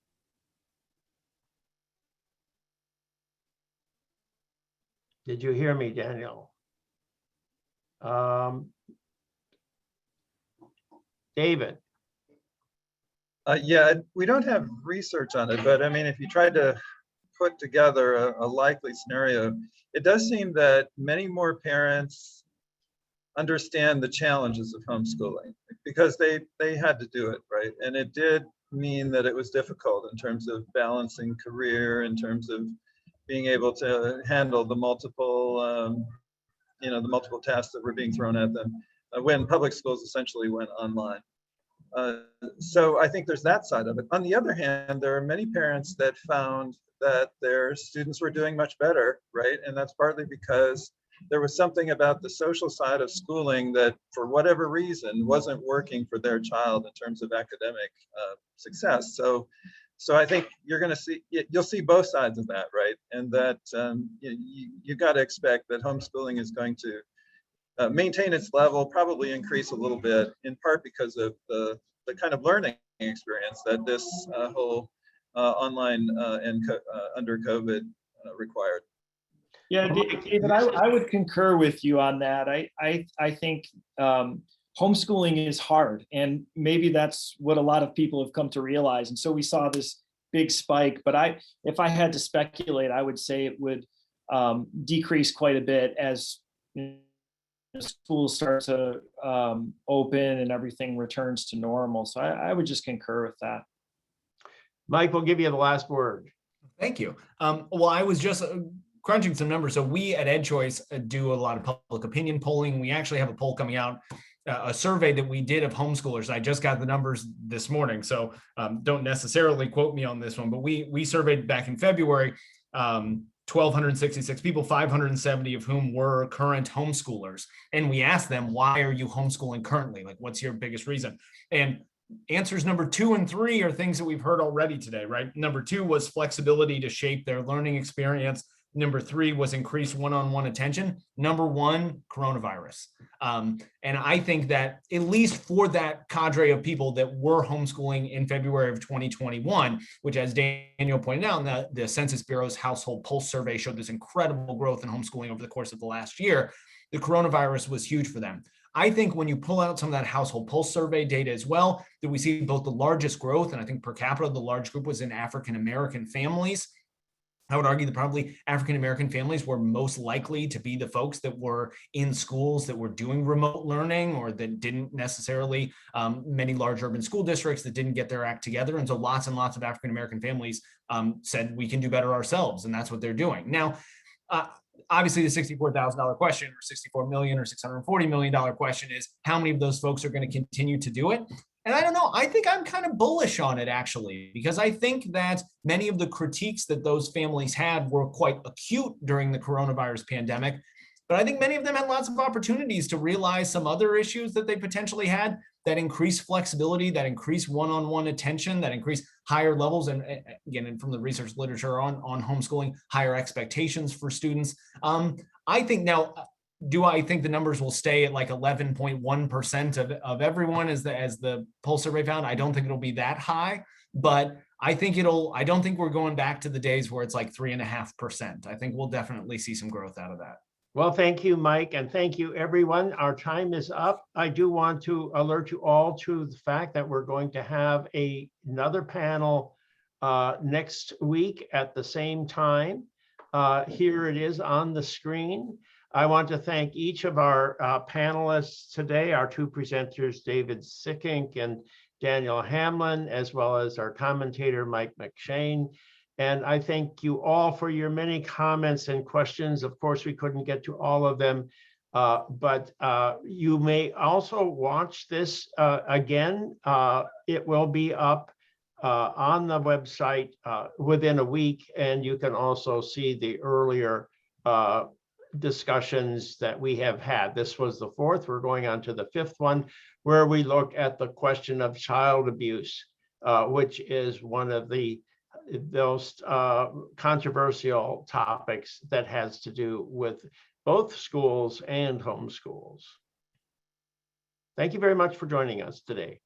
Did you hear me, Daniel? David? Yeah, we don't have research on it, but I mean, if you tried to put together a likely scenario, it does seem that many more parents understand the challenges of homeschooling because they had to do it, right? And it did mean that it was difficult in terms of balancing career, in terms of being able to handle the multiple, the multiple tasks that were being thrown at them when public schools essentially went online. So I think there's that side of it. On the other hand, there are many parents that found that their students were doing much better, right? And that's partly because there was something about the social side of schooling that, for whatever reason, wasn't working for their child in terms of academic success. So I think you'll see both sides of that, right? And that you got to expect that homeschooling is going to maintain its level, probably increase a little bit, in part because of the kind of learning experience that this whole online and under COVID required. Yeah, David, I would concur with you on that. I think homeschooling is hard, and maybe that's what a lot of people have come to realize. And so we saw this big spike, but if I had to speculate, I would say it would decrease quite a bit as schools start to open and everything returns to normal. So I would just concur with that. Mike, we'll give you the last word. Thank you. Well, I was just crunching some numbers. So we at EdChoice do a lot of public opinion polling. We actually have a poll coming out, a survey that we did of homeschoolers. I just got the numbers this morning, so don't necessarily quote me on this one, but we surveyed back in February, 1,266 people, 570 of whom were current homeschoolers. And we asked them, why are you homeschooling currently? Like, what's your biggest reason? And answers number 2 and 3 are things that we've heard already today, right? Number 2 was flexibility to shape their learning experience. Number 3 was increased one-on-one attention. Number 1, coronavirus. And I think that at least for that cadre of people that were homeschooling in February of 2021, which, as Daniel pointed out, the Census Bureau's household pulse survey showed this incredible growth in homeschooling over the course of the last year, the coronavirus was huge for them. I think when you pull out some of that household pulse survey data as well, that we see both the largest growth, and I think per capita, the large group was in African-American families. I would argue that probably African-American families were most likely to be the folks that were in schools that were doing remote learning, or that didn't necessarily, many large urban school districts that didn't get their act together. And so lots and lots of African-American families said, we can do better ourselves. And that's what they're doing. Now, obviously the $64,000 question, or $64 million or $640 million question is, how many of those folks are going to continue to do it? And I don't know, I think I'm kind of bullish on it, actually, because I think that many of the critiques that those families had were quite acute during the coronavirus pandemic. But I think many of them had lots of opportunities to realize some other issues that they potentially had that increase flexibility, that increase one-on-one attention, that increase higher levels, and again, and from the research literature on homeschooling, higher expectations for students. I think now, do I think the numbers will stay at like 11.1% of everyone as the poll survey found? I don't think it'll be that high, but I don't think we're going back to the days where it's like 3.5%. I think we'll definitely see some growth out of that. Well, thank you, Mike, and thank you, everyone. Our time is up. I do want to alert you all to the fact that we're going to have another panel next week at the same time. Here it is on the screen. I want to thank each of our panelists today, our 2 presenters, David Sikkink and Daniel Hamlin, as well as our commentator, Mike McShane. And I thank you all for your many comments and questions. Of course, we couldn't get to all of them, but you may also watch this again. It will be up on the website within a week, and you can also see the earlier discussions that we have had. This was the 4th. We're going on to the 5th one, where we look at the question of child abuse, which is one of those controversial topics that has to do with both schools and homeschools. Thank you very much for joining us today.